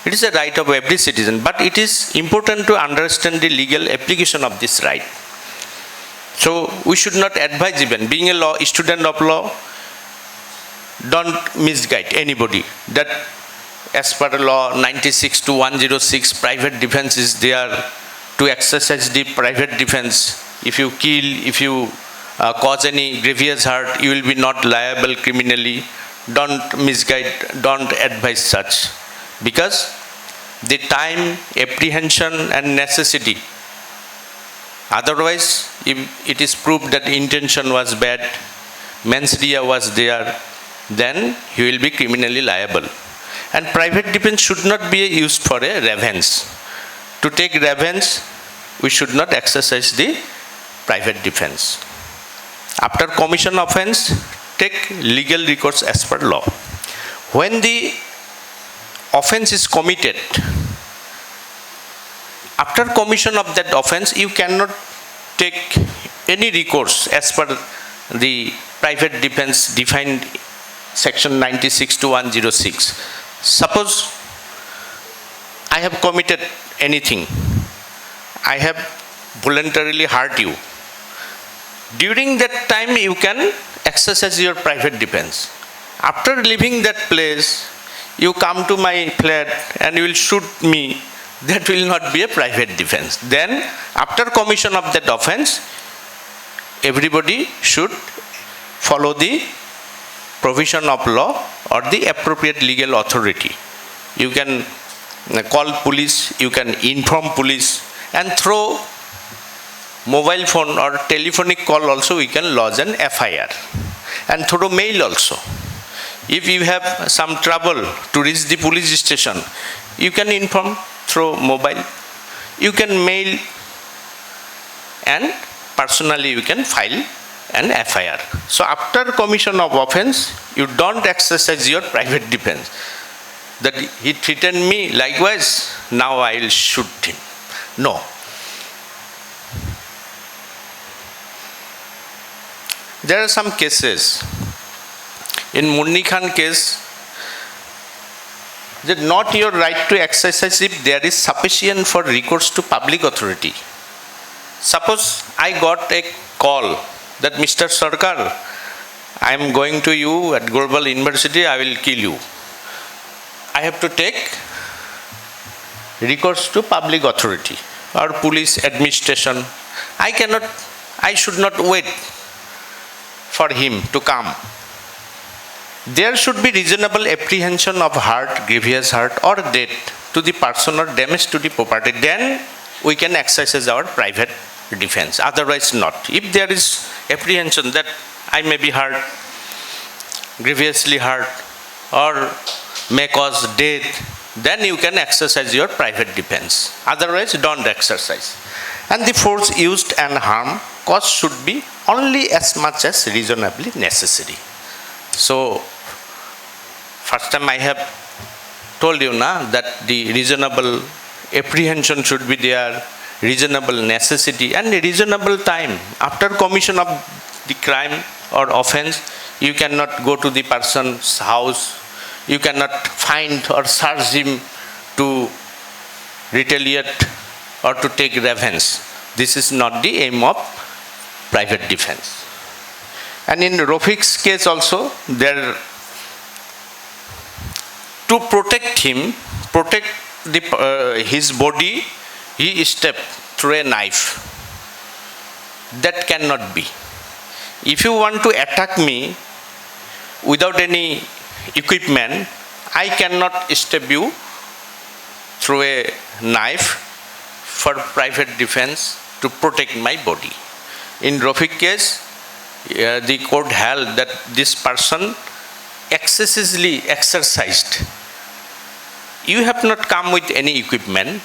It is a right of every citizen, but it is important to understand the legal application of this right. So we should not advise, even being a student of law, don't misguide anybody that as per law 96 to 106 private defense is there. To exercise the private defense, if you kill, if you cause any grievous hurt, you will be not liable criminally. Don't misguide, don't advise such, because the time, apprehension and necessity. Otherwise, if it is proved that intention was bad, mens rea was there, then you will be criminally liable. And private defense should not be used for a revenge. To take revenge, we should not exercise the private defense. After commission offense, take legal recourse as per law. When the offense is committed, after commission of that offense, you cannot take any recourse as per the private defense defined section 96 to 106. Suppose I have committed anything, I have voluntarily hurt you. During that time, you can exercise your private defense. After leaving that place, you come to my flat and you will shoot me. That will not be a private defense. Then, after commission of that offense, everybody should follow the provision of law or the appropriate legal authority. You can call police, you can inform police, and through mobile phone or telephonic call also we can lodge an FIR, and through mail also. If you have some trouble to reach the police station, you can inform through mobile, you can mail, and personally you can file an FIR. So after commission of offense, you don't exercise your private defense. That he threatened me, likewise, now I will shoot him. No. There are some cases. In Munni Khan case, that not your right to exercise if there is sufficient for recourse to public authority. Suppose I got a call that Mr. Sarkar, I am going to you at Global University, I will kill you. I have to take recourse to public authority or police administration. I should not wait for him to come. There should be reasonable apprehension of hurt, grievous hurt or death to the person or damage to the property. Then we can exercise our private defense. Otherwise not. If there is apprehension that I may be hurt, grievously hurt or may cause death, then you can exercise your private defense. Otherwise, don't exercise. And the force used and harm caused should be only as much as reasonably necessary. So, first time I have told you that the reasonable apprehension should be there, reasonable necessity and reasonable time. After commission of the crime or offense, you cannot go to the person's house, you cannot find or search him to retaliate or to take revenge. This is not the aim of private defense. And in Rafiq's case also, there to protect him, protect his body, he stepped through a knife. That cannot be. If you want to attack me without any equipment, I cannot stab you through a knife for private defense to protect my body. In Rafiq's case, the court held that this person excessively exercised. You have not come with any equipment.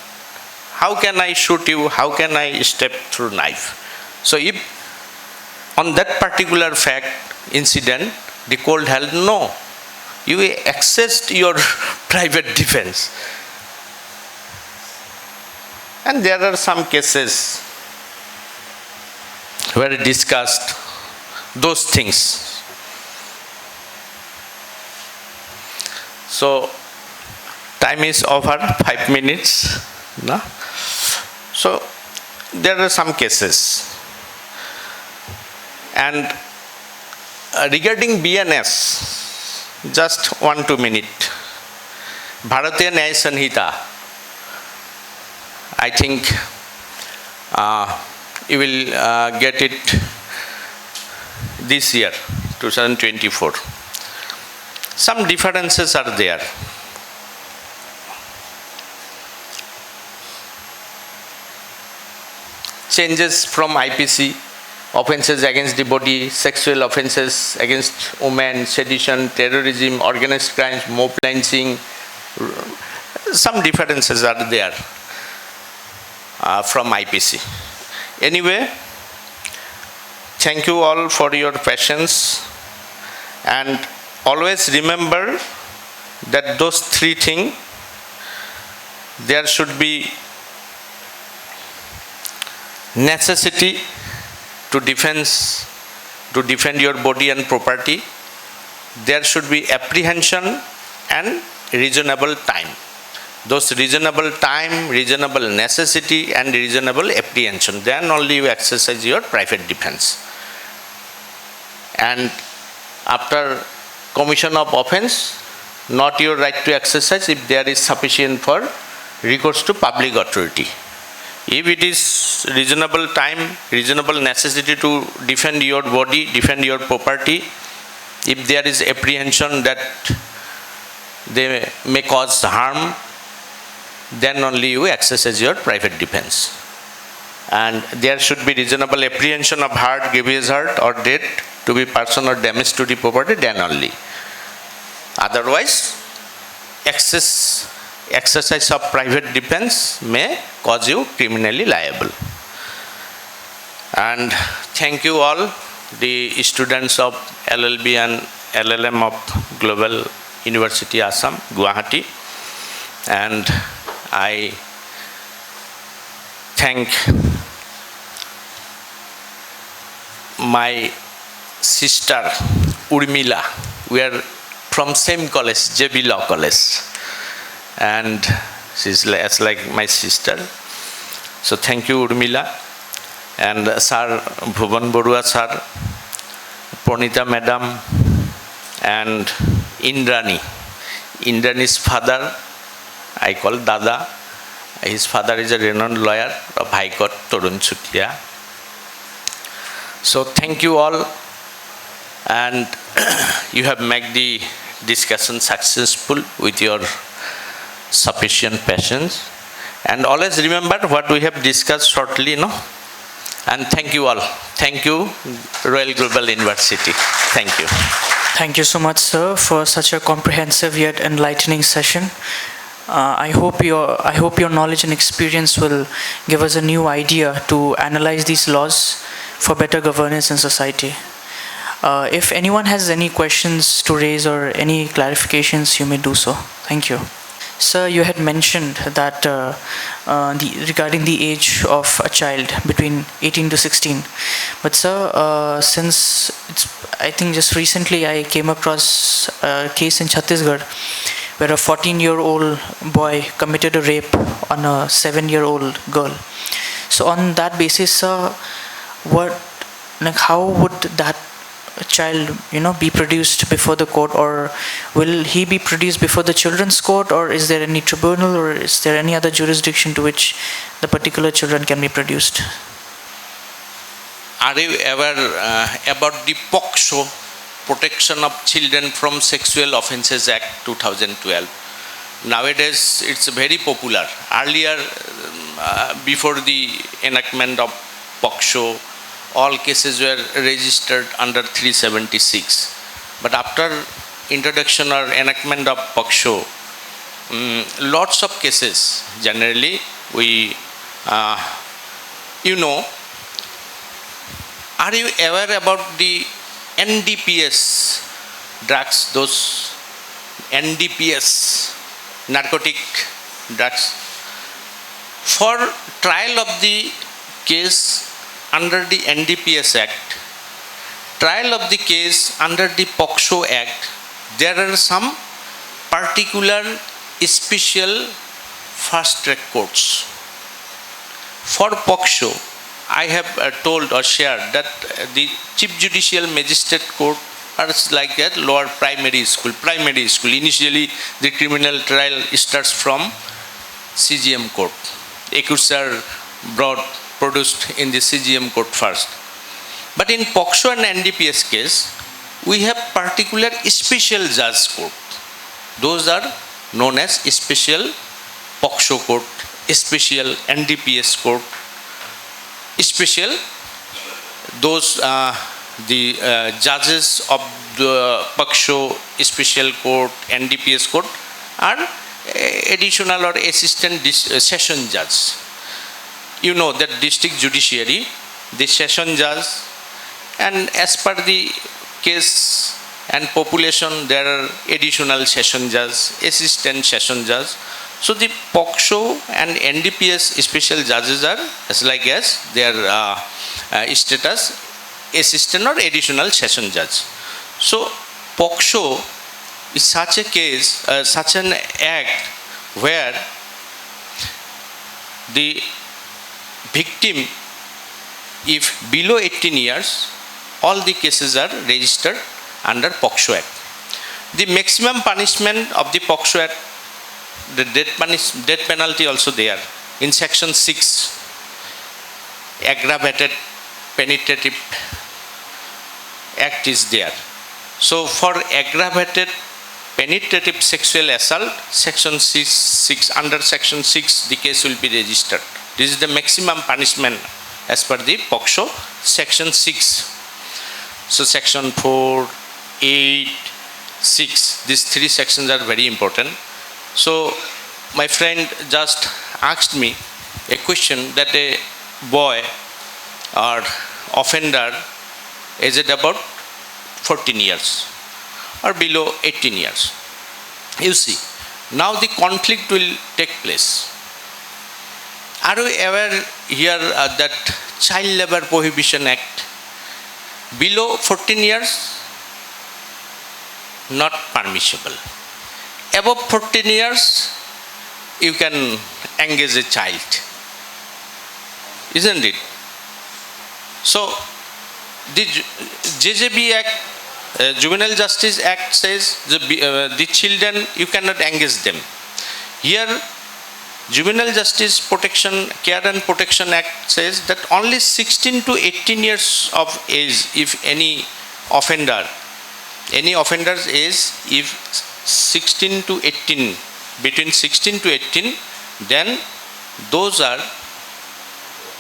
How can I shoot you? How can I step through knife? So if on that particular fact, incident, the court held no. You accessed your private defense. And there are some cases where it discussed those things. So, time is over, 5 minutes. No? So, there are some cases. And regarding BNS, just 1-2 minutes. Bharatiya Nyaya Sanhita, I think you will get it this year, 2024. Some differences are there. Changes from IPC, offences against the body, sexual offences against women, sedition, terrorism, organized crimes, mob lynching. Some differences are there from IPC. Anyway, thank you all for your patience, and always remember that those three things, there should be necessity to defend your body and property. There should be apprehension and reasonable time. Those reasonable time, reasonable necessity and reasonable apprehension, then only you exercise your private defense. And after commission of offense, not your right to exercise if there is sufficient for recourse to public authority. If it is reasonable time, reasonable necessity to defend your body, defend your property, if there is apprehension that they may cause harm, then only you exercise your private defense. And there should be reasonable apprehension of hurt, grievous hurt or death to be person or damage to the property, then only. Otherwise, exercise of private defense may cause you criminally liable. And thank you all, the students of LLB and LLM of Global University Assam, Guwahati. And I thank my sister Urmila. We are from same college, JB Law College. And she's like my sister. So thank you, Urmila. And Sir Bhuban Borua Sir, Pranita Madam, and Indrani. Indrani's father, I call Dada. His father is a renowned lawyer of High Court, Torun Chutia. So thank you all. And you have made the discussion successful with your sufficient patience. And always remember what we have discussed shortly, no? And thank you all. Thank you, Royal Global University. Thank you. Thank you so much, sir, for such a comprehensive yet enlightening session. I hope your knowledge and experience will give us a new idea to analyze these laws for better governance in society. If anyone has any questions to raise or any clarifications, you may do so. Thank you. Sir, you had mentioned that regarding the age of a child between 18 to 16. But sir, since I think just recently I came across a case in Chhattisgarh where a 14-year-old boy committed a rape on a 7-year-old girl. So on that basis, sir, how would that child, be produced before the court, or will he be produced before the children's court, or is there any tribunal, or is there any other jurisdiction to which the particular children can be produced? Are you aware about the POCSO, Protection of Children from Sexual Offences Act 2012? Nowadays, it's very popular. Earlier, before the enactment of POCSO, all cases were registered under 376. But after introduction or enactment of POCSO, lots of cases, generally, are you aware about the NDPS drugs, those NDPS, narcotic drugs? For trial of the case under the NDPS Act, trial of the case under the POCSO Act, there are some particular special fast track courts. For POCSO, I have told or shared that the Chief Judicial Magistrate Court are like a lower primary school. Initially, the criminal trial starts from CGM court. Accused are produced in the CGM court first. But in POCSO and NDPS case, we have particular special judge court. Those are known as special POCSO court, special NDPS court, special those the judges of the POCSO special court, NDPS court are additional or assistant session judge. You know that district judiciary, the session judge, and as per the case and population, there are additional session judge, assistant session judge. So the POCSO and NDPS special judges are as their status assistant or additional session judge. So POCSO is such a case, such an act where the victim, if below 18 years, all the cases are registered under POCSO Act. The maximum punishment of the POCSO Act, the death penalty also there. In section 6, aggravated penetrative act is there. So for aggravated penetrative sexual assault, section 6, under section 6, the case will be registered. This is the maximum punishment as per the POCSO, section 6. So section 4, 8, 6, these three sections are very important. So my friend just asked me a question that a boy or offender aged about 14 years or below 18 years. You see, now the conflict will take place. Are you aware here that Child Labor Prohibition Act, below 14 years, not permissible. Above 14 years, you can engage a child. Isn't it? So, the JJB Act, Juvenile Justice Act says the children, you cannot engage them. Here, Juvenile Justice Protection, Care and Protection Act says that only 16 to 18 years of age, if any offender's age, if 16 to 18, between 16 to 18, then those are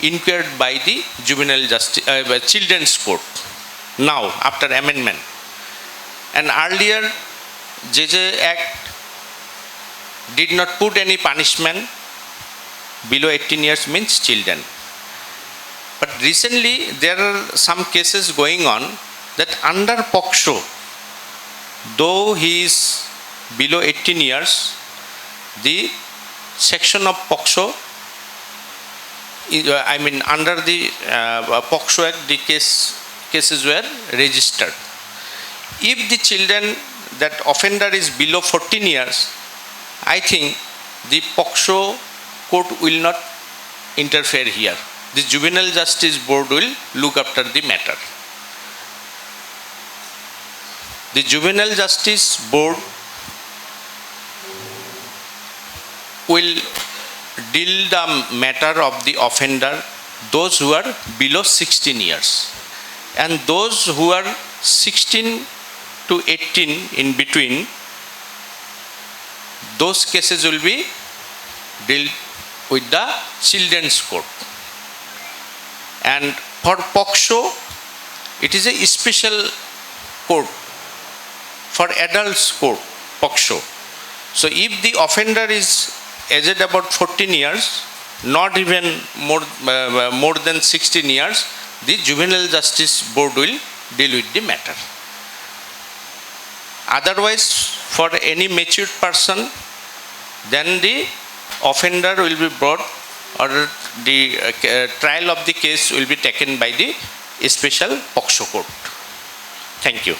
inquired by the Juvenile Justice, Children's Court, now after amendment. And earlier JJ Act did not put any punishment. Below 18 years means children. But recently there are some cases going on that under POCSO, though he is below 18 years, the section of POCSO, under the POCSO Act, the cases were registered. If the children, that offender is below 14 years, I think the POCSO court will not interfere here. The Juvenile Justice Board will look after the matter. The Juvenile Justice Board will deal the matter of the offender, those who are below 16 years. And those who are 16 to 18 in between, those cases will be dealt with the Children's Court. And for POCSO, it is a special court for adults court, POCSO. So if the offender is aged about 14 years, not even more than 16 years, the Juvenile Justice Board will deal with the matter. Otherwise, for any matured person, then the offender will be brought, or the trial of the case will be taken by the special POCSO court. Thank you.